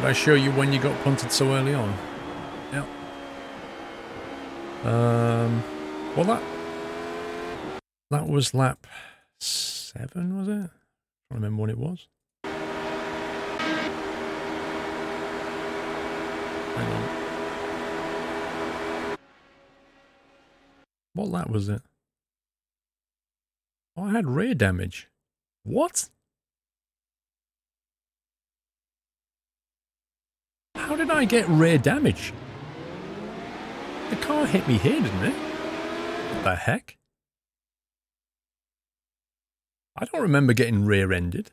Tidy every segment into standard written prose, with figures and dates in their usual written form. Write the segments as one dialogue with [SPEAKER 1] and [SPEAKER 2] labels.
[SPEAKER 1] Did I show you when you got punted so early on? Yep. Well, that was lap 7, was it? I don't remember when it was. Hang on. What lap was it? Oh, I had rear damage. What? How did I get rear damage? The car hit me here, didn't it? What the heck? I don't remember getting rear-ended.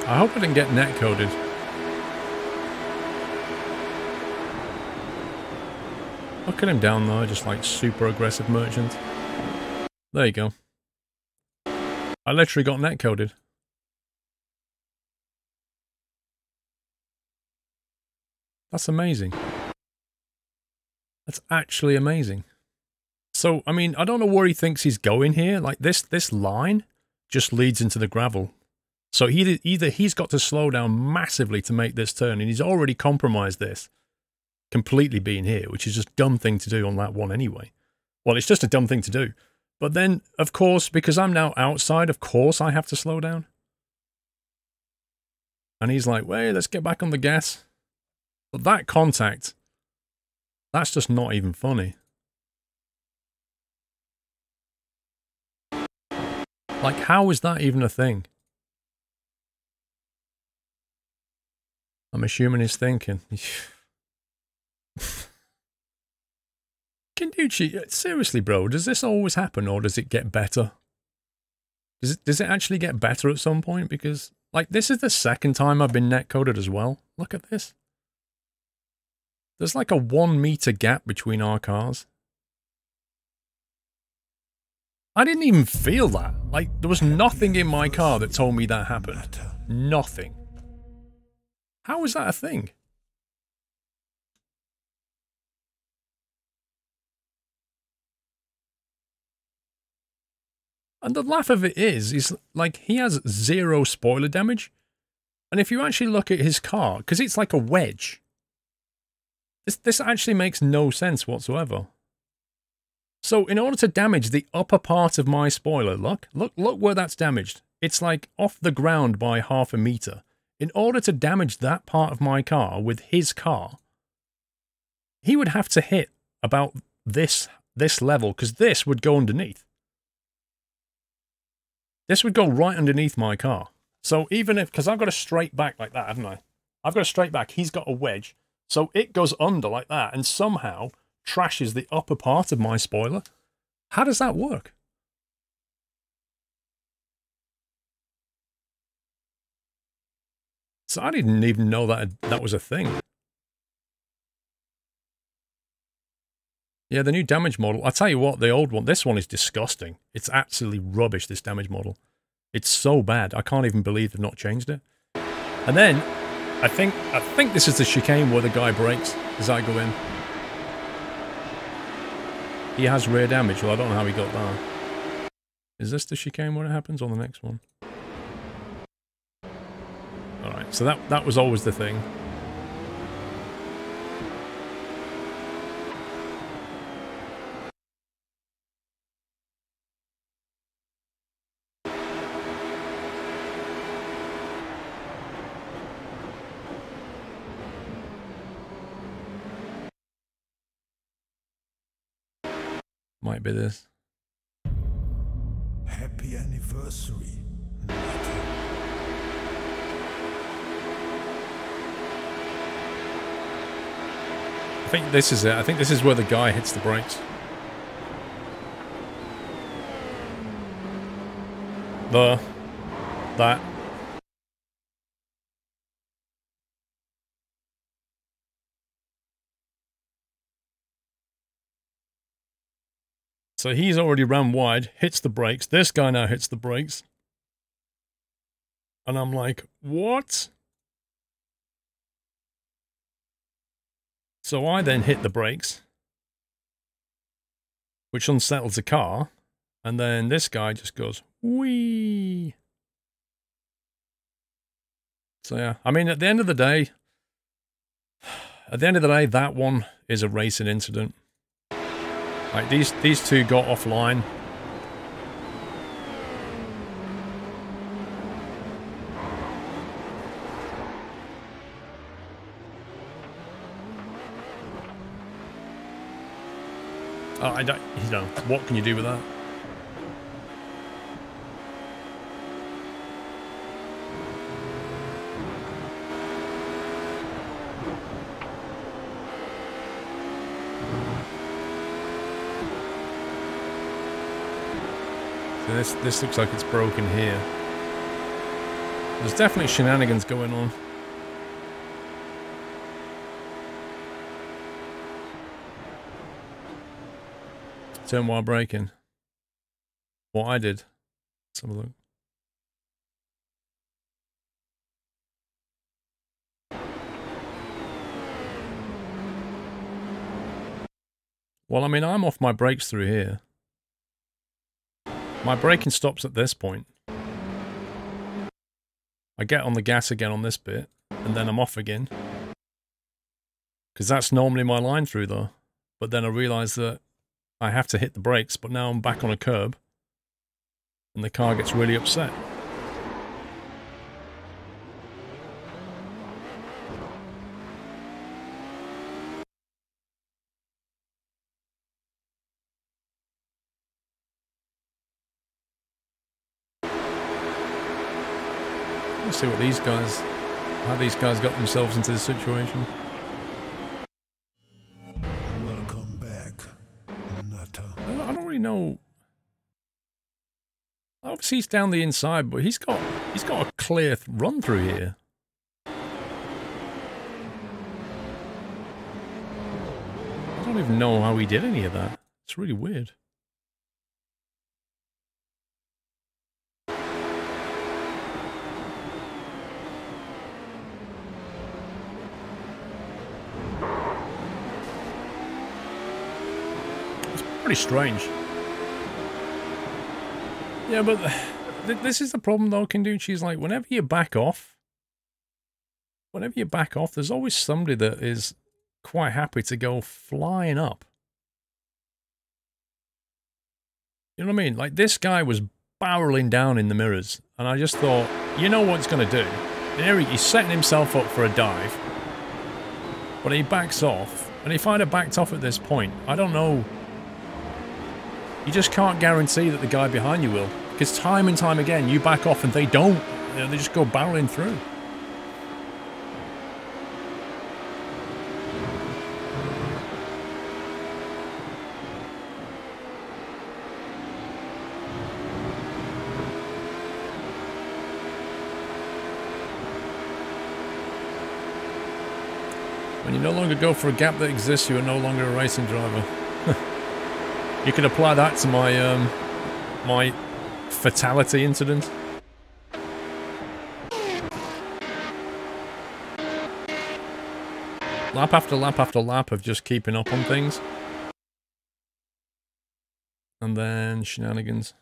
[SPEAKER 1] I hope I didn't get netcoded. Look at him down there, just like super aggressive merchant. There you go. I literally got netcoded. That's amazing. That's actually amazing. So, I mean, I don't know where he thinks he's going here. Like, this line just leads into the gravel. So either he's got to slow down massively to make this turn, and he's already compromised this completely being here, which is just a dumb thing to do on lap 1 anyway. Well, it's just a dumb thing to do. But then, of course, because I'm now outside, of course I have to slow down. And he's like, wait, let's get back on the gas. But that contact, that's just not even funny. Like, how is that even a thing? I'm assuming he's thinking. Kenducci, seriously, bro, does this always happen, or does it get better? Does it actually get better at some point? Because, like, this is the second time I've been netcoded as well. Look at this. There's like a 1 meter gap between our cars. I didn't even feel that. Like, there was nothing in my car that told me that happened. Nothing. How is that a thing? And the laugh of it is like he has 0 spoiler damage. And if you actually look at his car, because it's like a wedge, this actually makes no sense whatsoever. So in order to damage the upper part of my spoiler, look where that's damaged. It's like off the ground by ½ a meter. In order to damage that part of my car with his car, he would have to hit about this level, because this would go underneath. This would go right underneath my car. So even if, because I've got a straight back like that, haven't I? I've got a straight back, he's got a wedge. So it goes under like that and somehow trashes the upper part of my spoiler. How does that work? So I didn't even know that was a thing. Yeah, the new damage model. I'll tell you what, the old one, this one is disgusting. It's absolutely rubbish, this damage model. It's so bad. I can't even believe they've not changed it. And then, I think this is the chicane where the guy brakes as I go in. He has rear damage. Well, I don't know how he got that. Is this the chicane where it happens, or the next one? Alright, so that was always the thing. Might be this.
[SPEAKER 2] Happy anniversary.
[SPEAKER 1] I think this is it. I think this is where the guy hits the brakes. That. So he's already ran wide, hits the brakes. This guy now hits the brakes. And I'm like, what? So I then hit the brakes, which unsettles the car. And then this guy just goes, whee. So yeah, I mean, at the end of the day, that one is a racing incident. Like, these two got offline. Oh, I don't, you know, what can you do with that? So this looks like it's broken here. There's definitely shenanigans going on. Turn while braking. What I did. Let's have a look. Well, I mean, I'm off my brakes through here. My braking stops at this point. I get on the gas again on this bit, and then I'm off again. Because that's normally my line through, though. But then I realise that I have to hit the brakes, but now I'm back on a curb. And the car gets really upset. Let's see what these guys, how these guys got themselves into this situation.
[SPEAKER 2] Welcome back, Nutter.
[SPEAKER 1] I don't really know. Obviously he's down the inside, but he's got a clear run through here. I don't even know how he did any of that. It's really weird. It's pretty strange. Yeah, but this is the problem though, Kinduchi's like, whenever you back off, there's always somebody that is quite happy to go flying up. You know what I mean? Like, this guy was barreling down in the mirrors, and I just thought, you know what he's going to do? There he's setting himself up for a dive, but he backs off, and if I'd have backed off at this point, I don't know. You just can't guarantee that the guy behind you will, because time and time again, you back off and they don't. You know, they just go barreling through. When you no longer go for a gap that exists, you are no longer a racing driver. You can apply that to my my fatality incident. Lap after lap after lap of just keeping up on things. And then shenanigans.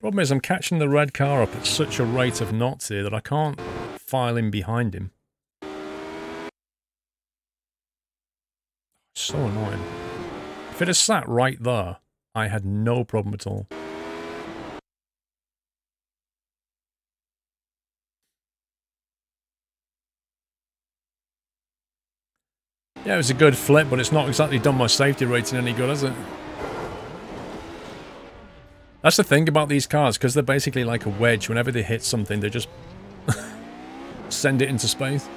[SPEAKER 1] Problem is, I'm catching the red car up at such a rate of knots here that I can't file in behind him. So annoying. If it had sat right there, I had no problem at all. Yeah, it was a good flip, but it's not exactly done my safety rating any good, has it? That's the thing about these cars, because they're basically like a wedge. Whenever they hit something, they just send it into space.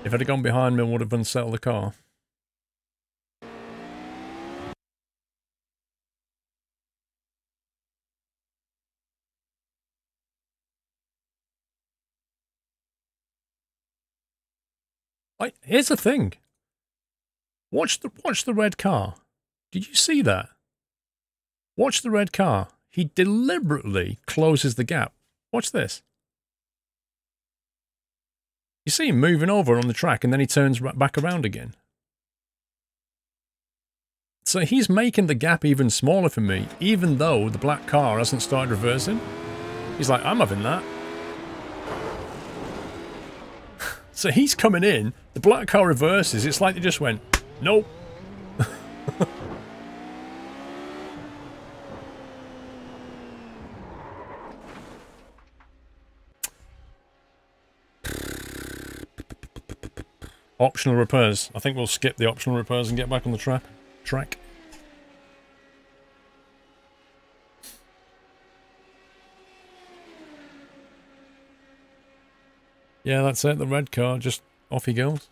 [SPEAKER 1] If I'd have gone behind me, I would have unsettled the car. Like, here's the thing. Watch the red car. Did you see that? Watch the red car. He deliberately closes the gap. Watch this. You see him moving over on the track and then he turns back around again. So he's making the gap even smaller for me, even though the black car hasn't started reversing. He's like, I'm having that. So he's coming in, the black car reverses, it's like they just went, nope. Optional repairs. I think we'll skip the optional repairs and get back on the track. Yeah, that's it. The red car, just off he goes.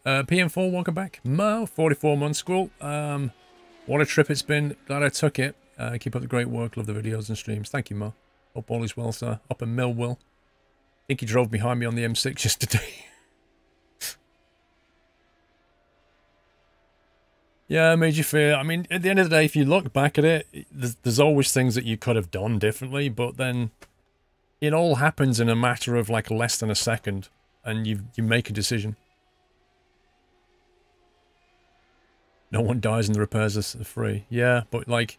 [SPEAKER 1] PM4, welcome back. Mo, 44 months, Squirrel. What a trip it's been. Glad I took it. Keep up the great work. Love the videos and streams. Thank you, Mo. Hope all is well, sir. Up in Millwall. I think he drove behind me on the M6 yesterday. Yeah, it made you feel... I mean, at the end of the day, if you look back at it, there's always things that you could have done differently, but then it all happens in a matter of like less than a second, and you make a decision. No one dies and the repairs are free. Yeah, but like...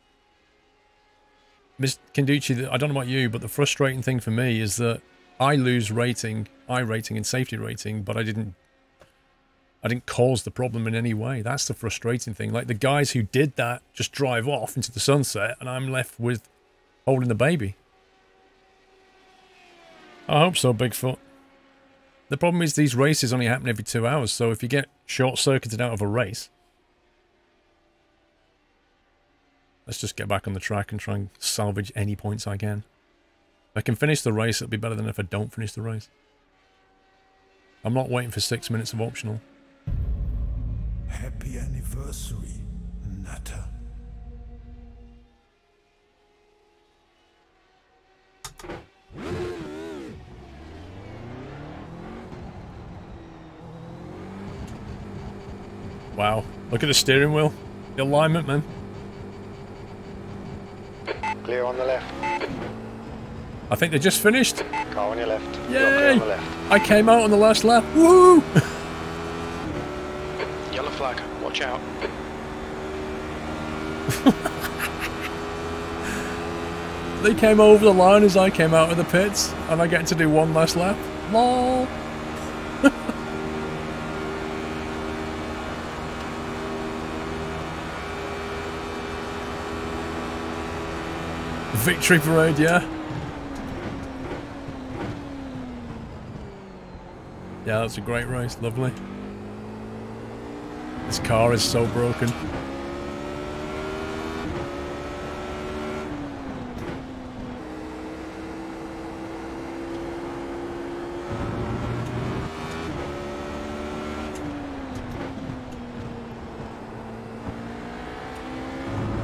[SPEAKER 1] Miss Kenducci, I don't know about you, but the frustrating thing for me is that I lose rating, iRating and safety rating, but I didn't cause the problem in any way. That's the frustrating thing. Like, the guys who did that just drive off into the sunset, and I'm left with holding the baby. I hope so, Bigfoot. The problem is these races only happen every 2 hours, so if you get short-circuited out of a race... Let's just get back on the track and try and salvage any points I can. If I can finish the race, it'll be better than if I don't finish the race. I'm not waiting for 6 minutes of optional.
[SPEAKER 2] Happy anniversary, Nutter.
[SPEAKER 1] Wow, look at the steering wheel. The alignment, man.
[SPEAKER 3] Clear on the left.
[SPEAKER 1] I think they just finished.
[SPEAKER 3] Car on your left.
[SPEAKER 1] Yay!
[SPEAKER 3] You're clear on the left.
[SPEAKER 1] I came out on the last lap. Woo!
[SPEAKER 3] Yellow flag. Watch out.
[SPEAKER 1] They came over the line as I came out of the pits, and I get to do one last lap. Lol. Victory parade, yeah. Yeah, that's a great race, lovely. This car is so broken.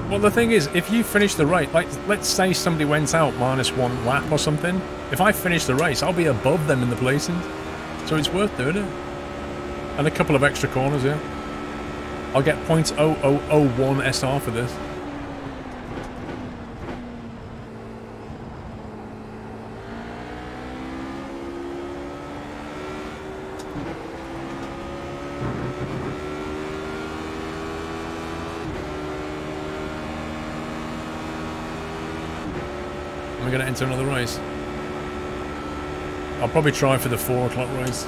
[SPEAKER 1] Well, the thing is, if you finish the race, like, let's say somebody went out -1 lap or something. If I finish the race, I'll be above them in the placings. So it's worth doing it. And a couple of extra corners, yeah. I'll get 0.0001 SR for this. We're going to enter another race. I'll probably try for the 4 o'clock race.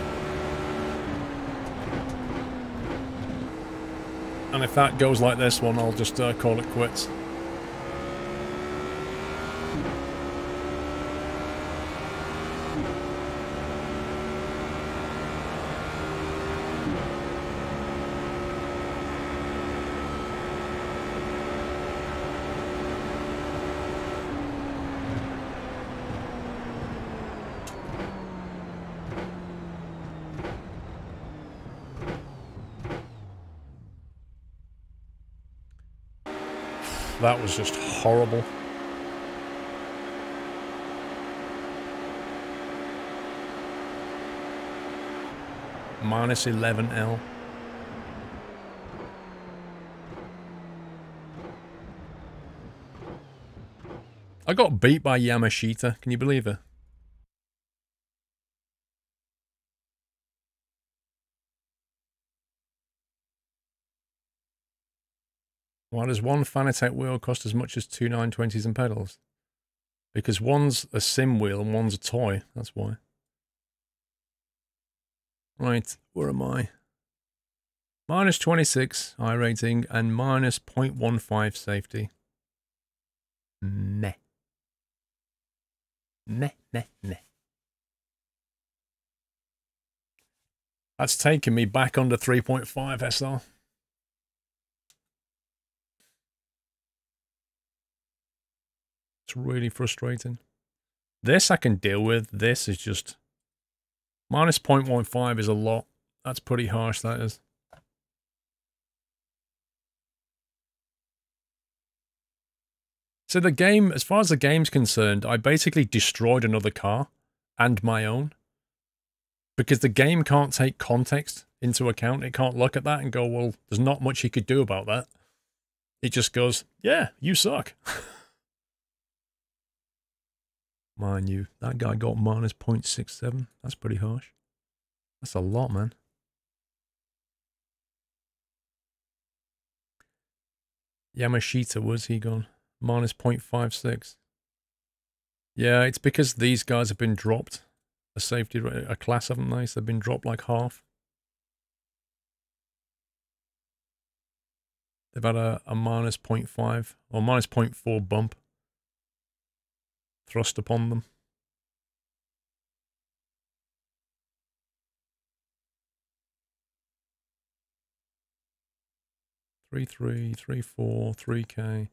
[SPEAKER 1] And if that goes like this one, I'll just call it quits. That was just horrible. minus 11L. I got beat by Yamashita. Can you believe it? Why does one Fanatec wheel cost as much as two 920s and pedals? Because one's a sim wheel and one's a toy. That's why. Right, where am I? Minus 26 iRating and minus 0.15 safety. Meh. Meh, meh, meh. That's taken me back under 3.5 SR. It's really frustrating. This I can deal with. This is just... minus 0.15 is a lot. That's pretty harsh, that is. So the game, as far as the game's concerned, I basically destroyed another car and my own. Because the game can't take context into account. It can't look at that and go, well, there's not much you could do about that. It just goes, yeah, you suck. Mind you, that guy got minus 0.67. That's pretty harsh. That's a lot, man. Yamashita, was he gone? Minus 0.56. Yeah, it's because these guys have been dropped. A safety, a class, haven't they? So they've been dropped like half. They've had a minus 0.5 or minus 0.4 bump thrust upon them. Three, 4, 3K.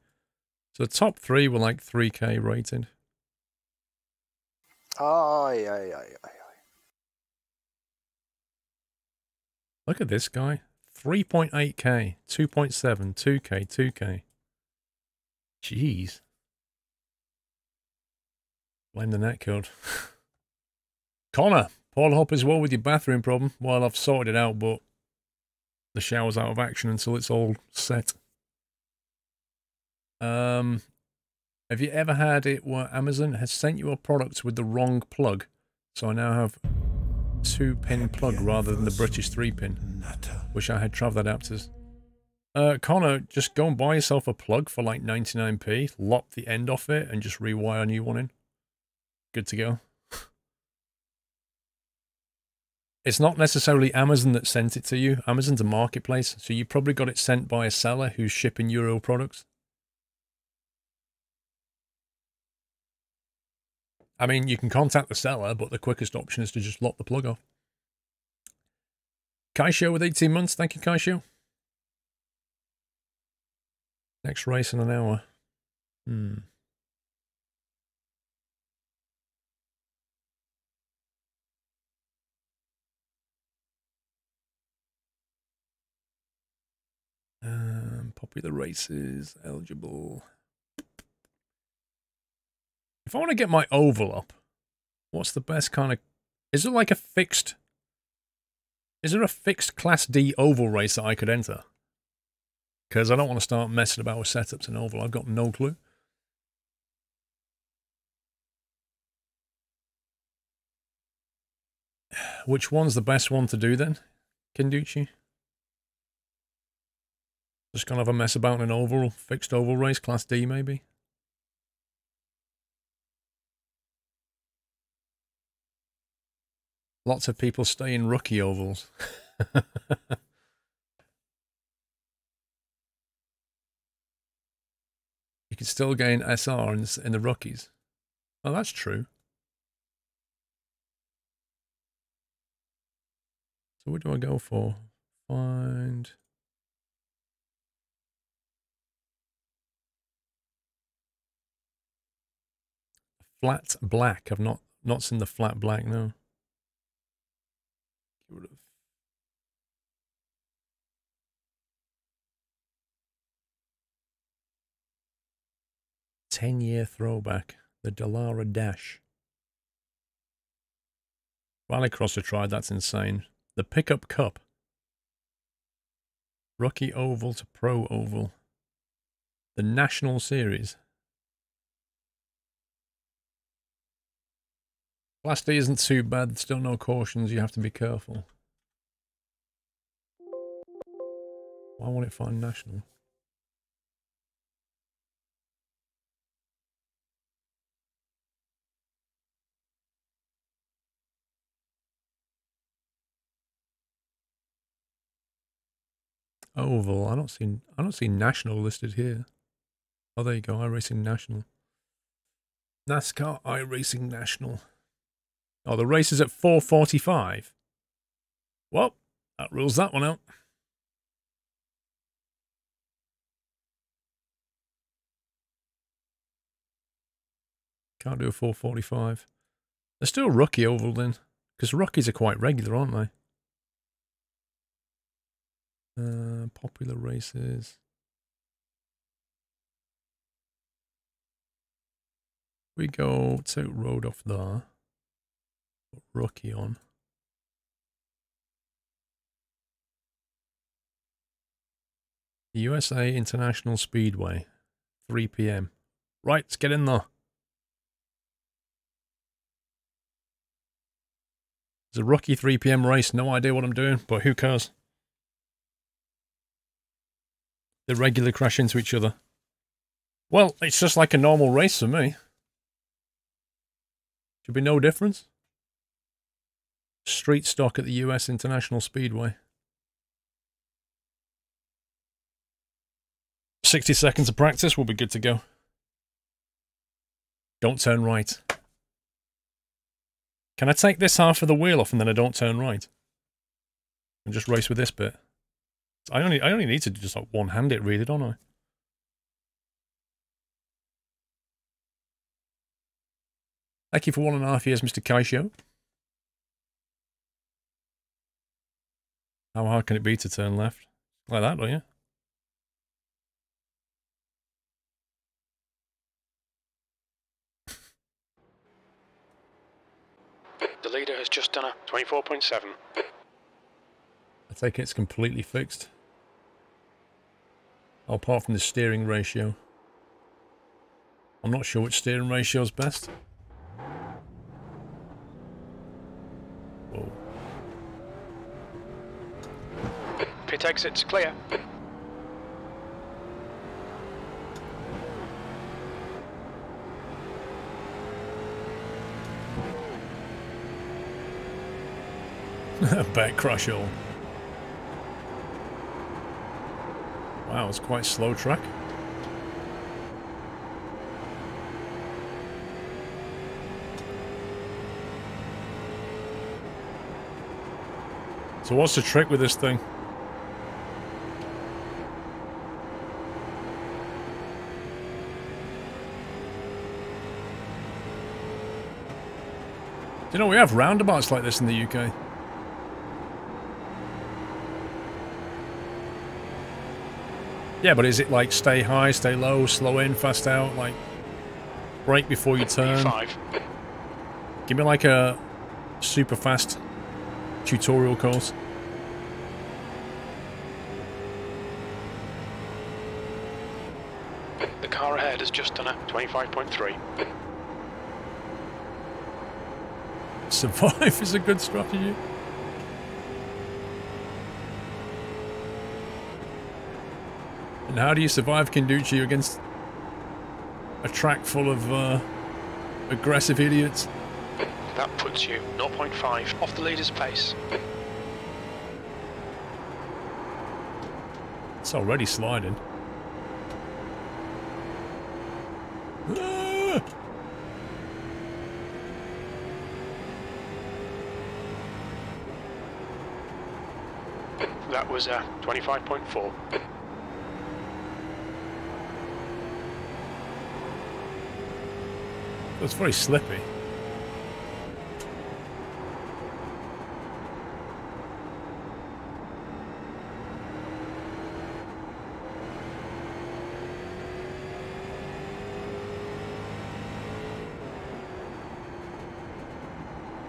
[SPEAKER 1] So the top three were like 3K rated.
[SPEAKER 3] Aye, aye, aye, aye.
[SPEAKER 1] Look at this guy. 3.8K, 2.7, 2K, 2K. Jeez. Blame the net code. Connor, Paul, hope as well with your bathroom problem. Well, I've sorted it out, but the shower's out of action until it's all set. Have you ever had it where Amazon has sent you a product with the wrong plug? So I now have 2-pin plug rather than the British 3-pin. Wish I had travel adapters. Connor, just go and buy yourself a plug for like 99p, lop the end off it, and just rewire a new one in. Good to go. It's not necessarily Amazon that sent it to you. Amazon's a marketplace, so you probably got it sent by a seller who's shipping Euro products. I mean, you can contact the seller, but the quickest option is to just lop the plug off. Kaisho with 18 months. Thank you, Kaisho. Next race in an hour. Popular races, eligible. If I want to get my oval up, what's the best kind of... Is there like a fixed... Is there a fixed Class D oval race that I could enter? Because I don't want to start messing about with setups in oval. I've got no clue. Which one's the best one to do then, Kinducci? Just kind of a mess about in an oval, fixed oval race, Class D maybe? Lots of people stay in rookie ovals. You can still gain SR in the rookies. Oh, that's true. So what do I go for? Find... Flat black. I've not seen the flat black, no. Get rid of... 10-year throwback. The Dallara Dash. Rallycross I tried, that's insane. The Pickup Cup. Rookie Oval to Pro Oval. The National Series. Class D isn't too bad. There's still no cautions. You have to be careful. Why won't it find National? Oval. I don't see National listed here. Oh, there you go. iRacing National. NASCAR iRacing National. Oh, the race is at 4:45. Well, that rules that one out. Can't do a 4:45. They're still rookie oval then, because rookies are quite regular, aren't they? Popular races. We go take road off there. Put rookie on. The USA International Speedway, 3 p.m. Right, let's get in there. It's a rookie 3 p.m. race. No idea what I'm doing, but who cares? They regularly crash into each other. Well, it's just like a normal race for me. Should be no difference. Street stock at the US International Speedway. 60 seconds of practice, we'll be good to go. Don't turn right. Can I take this half of the wheel off and then I don't turn right? And just race with this bit? I only need to just like one-hand it really, don't I? Thank you for 1.5 years, Mr. Kaisho. How hard can it be to turn left? Like that, don't you?
[SPEAKER 3] The leader has just done a 24.7.
[SPEAKER 1] I take it it's completely fixed. Oh, apart from the steering ratio. I'm not sure which steering ratio is best. Whoa.
[SPEAKER 3] Pit exit's clear.
[SPEAKER 1] Back crash all. Wow, it's quite slow track. So what's the trick with this thing? Do you know we have roundabouts like this in the UK? Yeah, but is it like stay high, stay low, slow in, fast out, like brake before you turn?
[SPEAKER 3] B5.
[SPEAKER 1] Give me like a super fast tutorial course.
[SPEAKER 3] The car ahead has just done a 25.3.
[SPEAKER 1] Survive is a good strategy. And how do you survive Kenduchi against a track full of aggressive idiots?
[SPEAKER 3] That puts you 0.5 off the leader's pace.
[SPEAKER 1] It's already sliding. Ah!
[SPEAKER 3] That was a 25.4.
[SPEAKER 1] It's very slippy.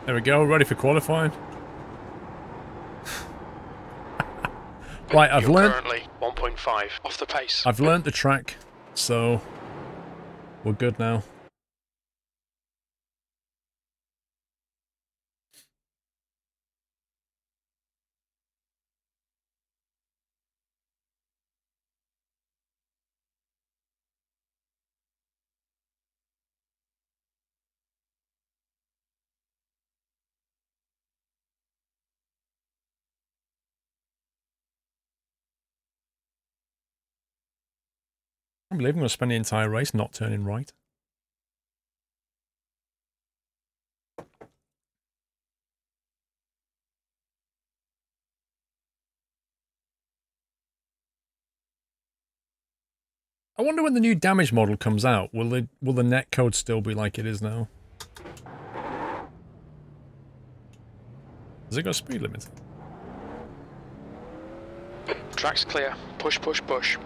[SPEAKER 1] There we go, ready for qualifying. Right, I've
[SPEAKER 3] You're
[SPEAKER 1] learned.
[SPEAKER 3] currently 1.5 off the pace.
[SPEAKER 1] I've learned the track, so we're good now. I can't believe I'm going to spend the entire race not turning right. I wonder when the new damage model comes out, will the netcode still be like it is now? Has it got a speed limit?
[SPEAKER 3] Track's clear. Push, push, push.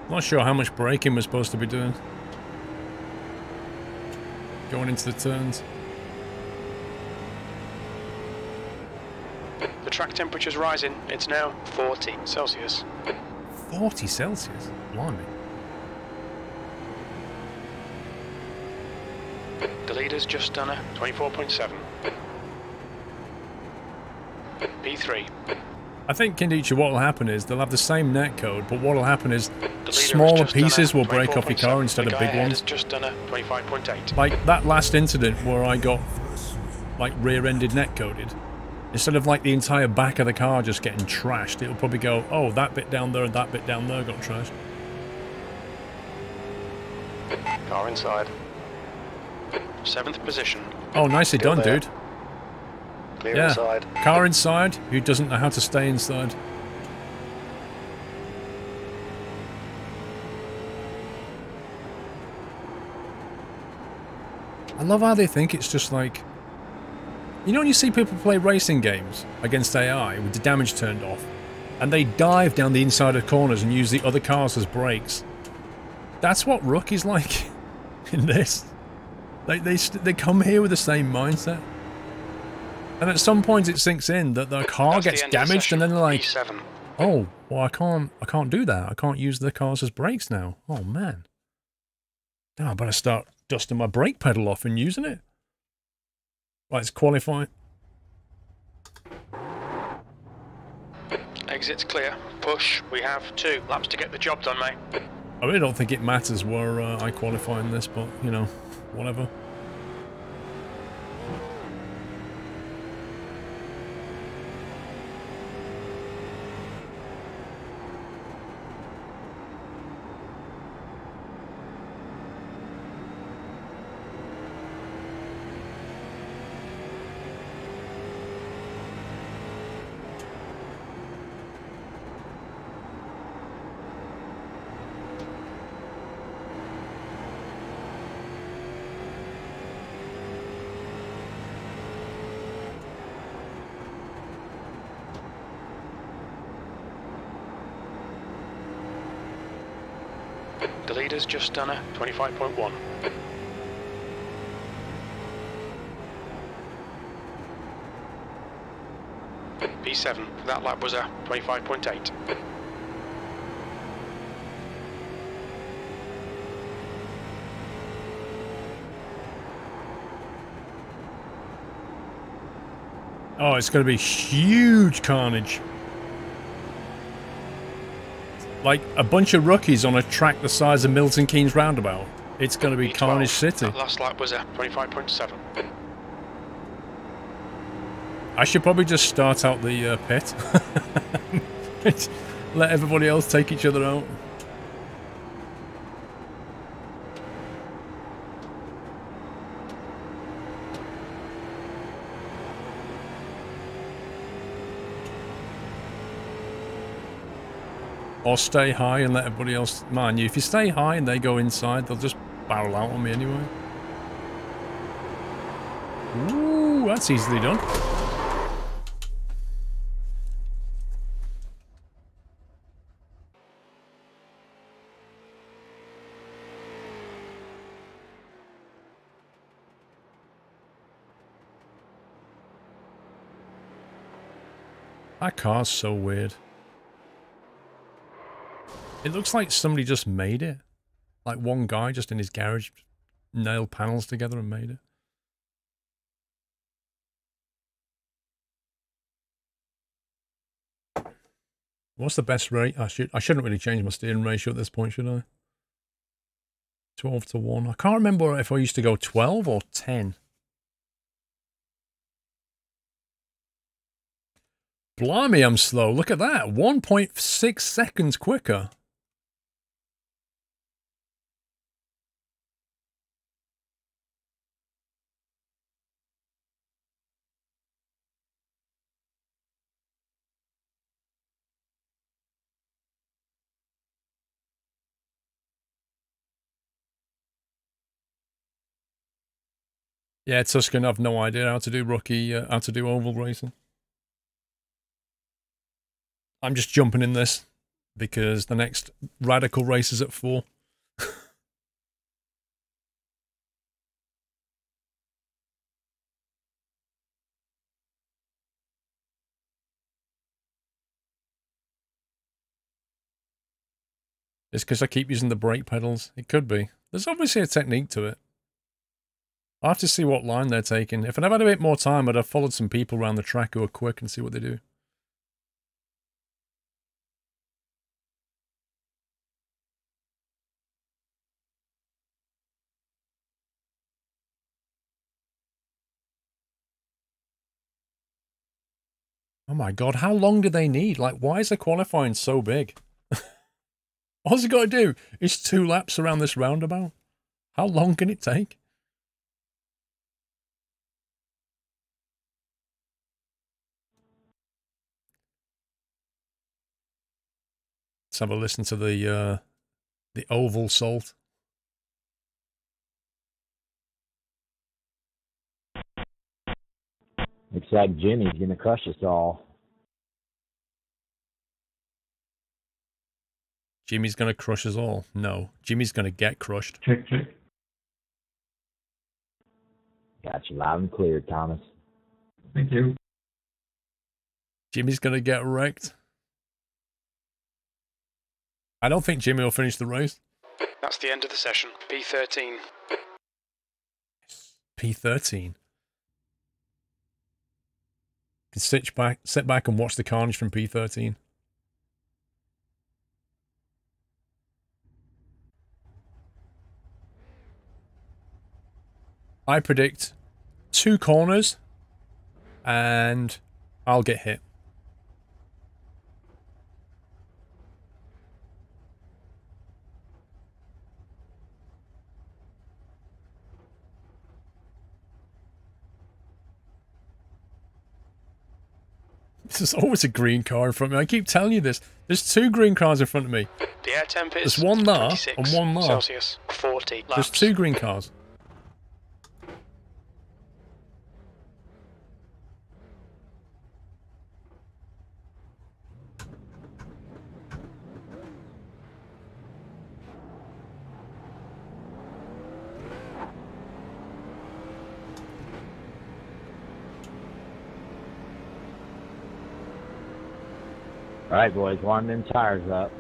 [SPEAKER 1] Not sure how much braking we're supposed to be doing. Going into the turns.
[SPEAKER 3] The track temperature's rising. It's now 40 Celsius.
[SPEAKER 1] 40 Celsius? Blimey.
[SPEAKER 3] The leader's just done a 24.7. P3.
[SPEAKER 1] I think, Kindichi, what will happen is they'll have the same netcode, but what will happen is
[SPEAKER 3] The leader
[SPEAKER 1] smaller
[SPEAKER 3] has just done a
[SPEAKER 1] pieces will break off your car
[SPEAKER 3] 24.7.
[SPEAKER 1] instead
[SPEAKER 3] The
[SPEAKER 1] of
[SPEAKER 3] guy
[SPEAKER 1] big
[SPEAKER 3] ahead
[SPEAKER 1] ones.
[SPEAKER 3] has just done a 25.8.
[SPEAKER 1] Like that last incident where I got like rear-ended netcoded. Instead of like the entire back of the car just getting trashed, it'll probably go, oh, that bit down there and that bit down there got trashed.
[SPEAKER 3] Car inside. 7th position.
[SPEAKER 1] Oh, nicely
[SPEAKER 3] Still
[SPEAKER 1] done,
[SPEAKER 3] there.
[SPEAKER 1] dude.
[SPEAKER 3] Clear
[SPEAKER 1] Yeah.
[SPEAKER 3] inside.
[SPEAKER 1] Car inside, who doesn't know how to stay inside. I love how they think it's just like... You know when you see people play racing games against AI with the damage turned off, and they dive down the inside of corners and use the other cars as brakes? That's what Rook is like in this. They come here with the same mindset. And at some point it sinks in that the car
[SPEAKER 3] That's the
[SPEAKER 1] gets
[SPEAKER 3] end of the
[SPEAKER 1] damaged
[SPEAKER 3] session.
[SPEAKER 1] and then they're like,
[SPEAKER 3] P7.
[SPEAKER 1] oh, well I can't do that. I can't use the cars as brakes now. Oh man. Now I better start dusting my brake pedal off and using it. Right, it's qualifying.
[SPEAKER 3] Exit's clear. Push. We have 2 laps to get the job done, mate.
[SPEAKER 1] I really don't think it matters where I qualify in this, but, you know, whatever.
[SPEAKER 3] The leader's just done a 25.1. P7. That lap was a 25.8.
[SPEAKER 1] Oh, it's going to be huge carnage. Like a bunch of rookies on a track the size of Milton Keynes Roundabout. It's going to be
[SPEAKER 3] P12.
[SPEAKER 1] Carnage City.
[SPEAKER 3] That last lap was a 25.7.
[SPEAKER 1] I should probably just start out the pit. Let everybody else take each other out. Or stay high and let everybody else... Man, if you stay high and they go inside, they'll just barrel out on me anyway. Ooh, that's easily done. That car's so weird. It looks like somebody just made it. Like one guy just in his garage nailed panels together and made it. What's the best rate? I shouldn't really change my steering ratio at this point, should I? 12 to 1. I can't remember if I used to go 12 or 10. Blimey, I'm slow. Look at that. 1.6 seconds quicker. Yeah, Tuscan, I've no idea how to do how to do oval racing. I'm just jumping in this because the next radical race is at 4. It's because I keep using the brake pedals. It could be. There's obviously a technique to it. I'll have to see what line they're taking. If I'd have had a bit more time, I'd have followed some people around the track who are quick and see what they do. Oh my god, how long do they need? Like, why is the qualifying so big? All you got to do is 2 laps around this roundabout. How long can it take? Let's have a listen to the oval salt.
[SPEAKER 4] Looks like Jimmy's gonna crush us all.
[SPEAKER 1] Jimmy's gonna crush us all. No, Jimmy's gonna get crushed.
[SPEAKER 5] Check, check.
[SPEAKER 4] Got you loud and clear, Thomas.
[SPEAKER 5] Thank you.
[SPEAKER 1] Jimmy's gonna get wrecked. I don't think Jimmy will finish the race.
[SPEAKER 3] That's the end of the session. P13.
[SPEAKER 1] P13. You can sit back and watch the carnage from P13. I predict 2 corners and I'll get hit. There's always a green car in front of me. I keep telling you this. There's 2 green cars in front of me.
[SPEAKER 3] The air temp is
[SPEAKER 1] There's one there and one there.
[SPEAKER 3] Celsius. 40 laps.
[SPEAKER 1] There's 2 green cars.
[SPEAKER 4] All right, boys, warm them tires up.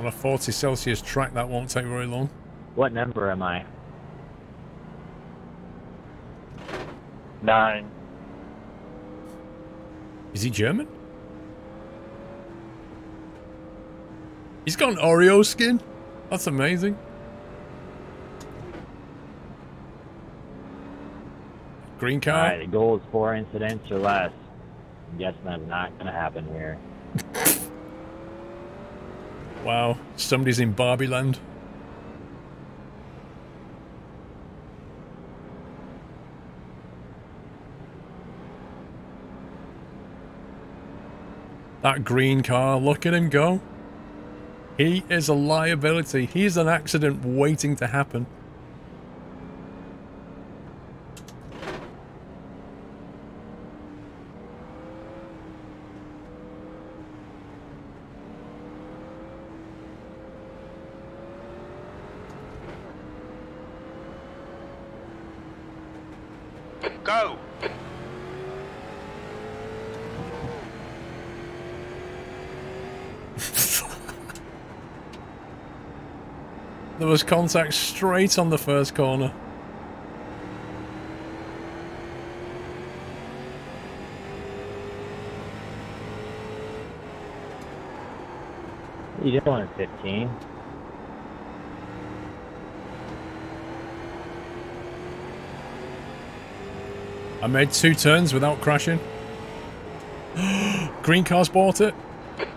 [SPEAKER 1] On a 40 Celsius track, that won't take very long.
[SPEAKER 4] What number am I?
[SPEAKER 5] 9.
[SPEAKER 1] Is he German? He's got an Oreo skin? That's amazing. Green car?
[SPEAKER 4] Alright, the goal is 4 incidents or less. I'm guessing that's not going to happen here.
[SPEAKER 1] Wow, somebody's in Barbie land. That green car, look at him go. He is a liability. He's an accident waiting to happen.
[SPEAKER 3] Go!
[SPEAKER 1] There was contact straight on the first corner.
[SPEAKER 4] You doing 15?
[SPEAKER 1] I made 2 turns without crashing. Green car's bought it.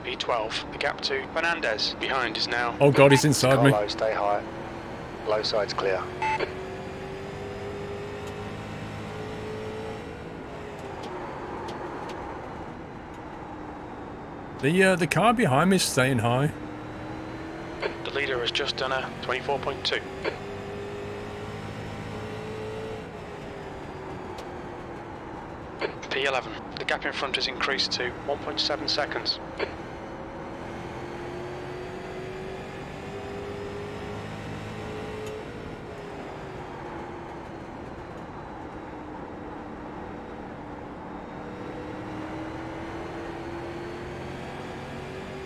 [SPEAKER 3] P12, the gap to Fernandez. Behind is now.
[SPEAKER 1] Oh god, he's inside me.
[SPEAKER 5] Low, stay high. Low side's clear.
[SPEAKER 1] The car behind me is staying high.
[SPEAKER 3] The leader has just done a 24.2. P11, the gap in front has increased to 1.7 seconds.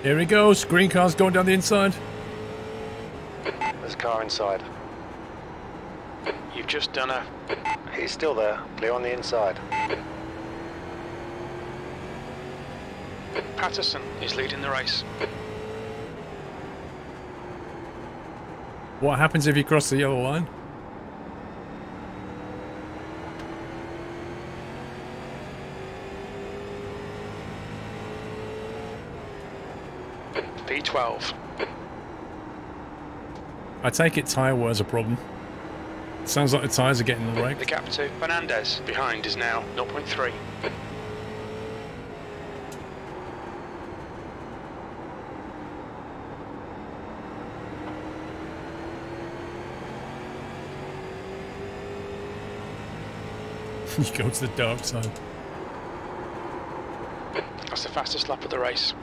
[SPEAKER 1] Here he goes. Green car's going down the inside.
[SPEAKER 5] There's a car inside.
[SPEAKER 3] You've just done a...
[SPEAKER 5] He's still there. Clear on the inside.
[SPEAKER 3] Patterson is leading the race.
[SPEAKER 1] What happens if you cross the yellow line?
[SPEAKER 3] P12.
[SPEAKER 1] I take it tyre wear's a problem. Sounds like the tyres are getting
[SPEAKER 3] The
[SPEAKER 1] wrecked.
[SPEAKER 3] gap to Fernandez. Behind is now 0.3.
[SPEAKER 1] You go to the dark side.
[SPEAKER 3] That's the fastest lap of the race.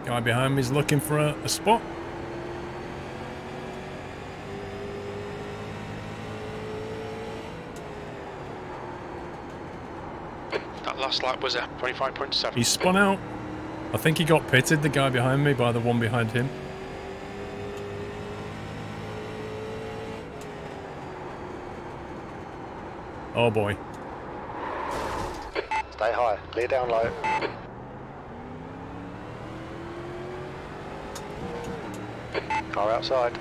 [SPEAKER 1] Guy behind me is looking for a spot.
[SPEAKER 3] That last lap was a 25.7.
[SPEAKER 1] He spun out. I think he got pitted, the guy behind me, by the one behind him. Oh boy.
[SPEAKER 5] Stay high. Clear down low. Car outside.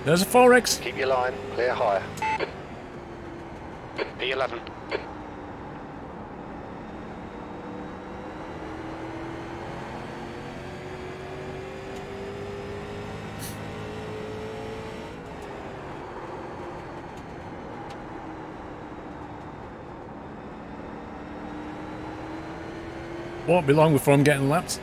[SPEAKER 1] There's a Forex.
[SPEAKER 5] Keep your line. Clear high.
[SPEAKER 3] P11.
[SPEAKER 1] Won't be long before I'm getting lapped.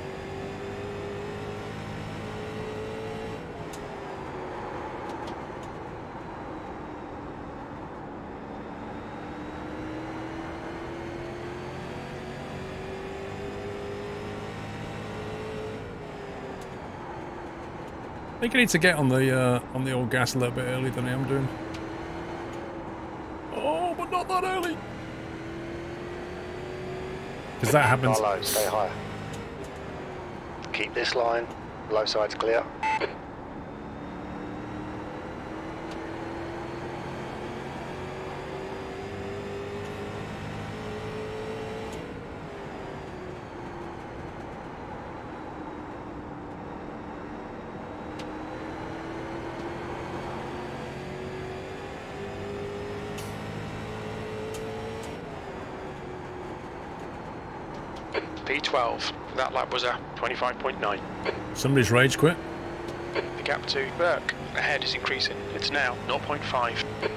[SPEAKER 1] I think I need to get on the old gas a little bit earlier than I am doing. Oh, but not that early. Because that happens.
[SPEAKER 5] Car low. Stay high. Keep this line. Low side's clear.
[SPEAKER 3] P12. That lap was a 25.9.
[SPEAKER 1] Somebody's rage quit.
[SPEAKER 3] The gap to Burke ahead is increasing. It's now 0.5.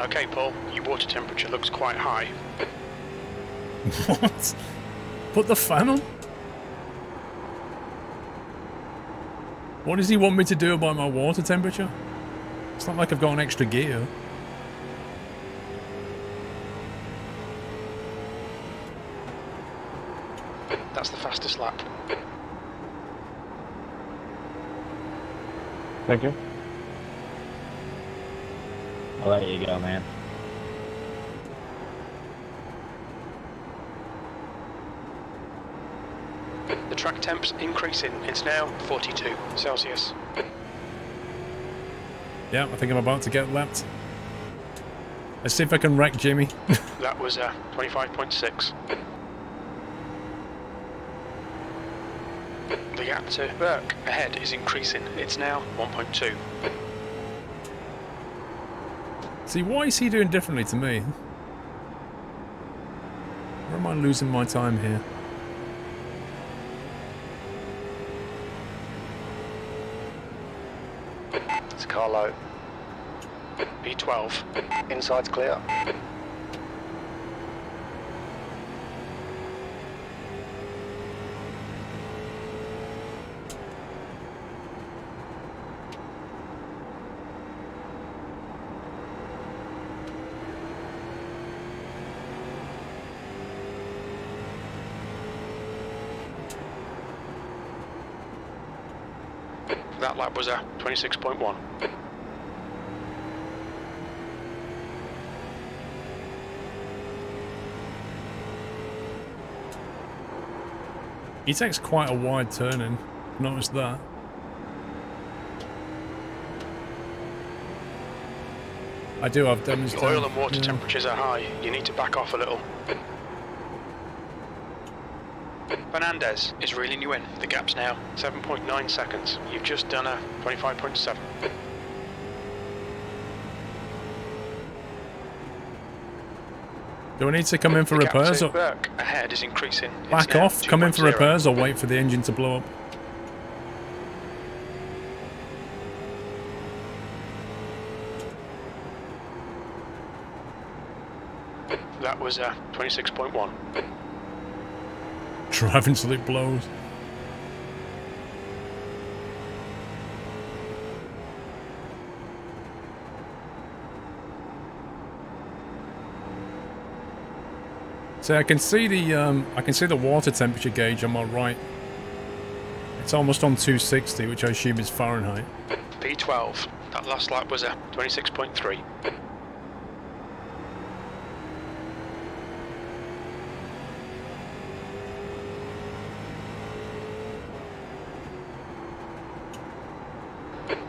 [SPEAKER 3] Okay, Paul, your water temperature looks quite high.
[SPEAKER 1] What? Put the fan on? What does he want me to do about my water temperature? It's not like I've got an extra gear.
[SPEAKER 3] That's the fastest lap.
[SPEAKER 4] Thank you. I'll let you go, man.
[SPEAKER 3] The track temp's increasing. It's now 42 Celsius.
[SPEAKER 1] Yeah, I think I'm about to get lapped. Let's see if I can wreck Jimmy.
[SPEAKER 3] That was 25.6. The gap to Burke ahead is increasing. It's now 1.2.
[SPEAKER 1] See, why is he doing differently to me? Where am I losing my time here?
[SPEAKER 5] It's car low.
[SPEAKER 3] P12.
[SPEAKER 5] Inside's clear.
[SPEAKER 3] That lap was a 26.1.
[SPEAKER 1] He takes quite a wide turn in. Noticed that. I do have demonstrated.
[SPEAKER 3] Oil and water temperatures are high. You need to back off a little. Fernandez is reeling you in. The gap's now 7.9 seconds. You've just done a 25.7.
[SPEAKER 1] Do I need to come in for repairs or
[SPEAKER 3] Burke ahead is increasing.
[SPEAKER 1] back off? Come in for repairs or wait for the engine to blow up?
[SPEAKER 3] That was 26.1.
[SPEAKER 1] Driving till it blows. So I can see the water temperature gauge on my right. It's almost on 260, which I assume is Fahrenheit.
[SPEAKER 3] P12. That last lap was a 26.3.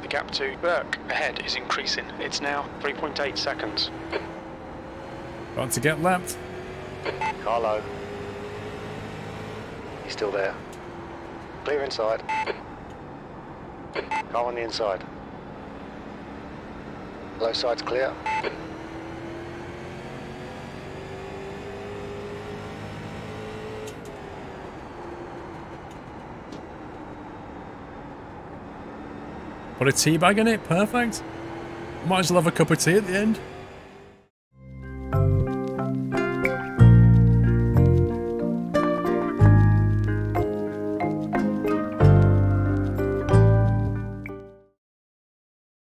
[SPEAKER 3] The gap to Burke ahead is increasing. It's now 3.8 seconds.
[SPEAKER 1] About to get lapped.
[SPEAKER 5] Car low. He's still there. Clear inside. Car on the inside. Low side's clear.
[SPEAKER 1] Put a tea bag in it, perfect. Might as well have a cup of tea at the end.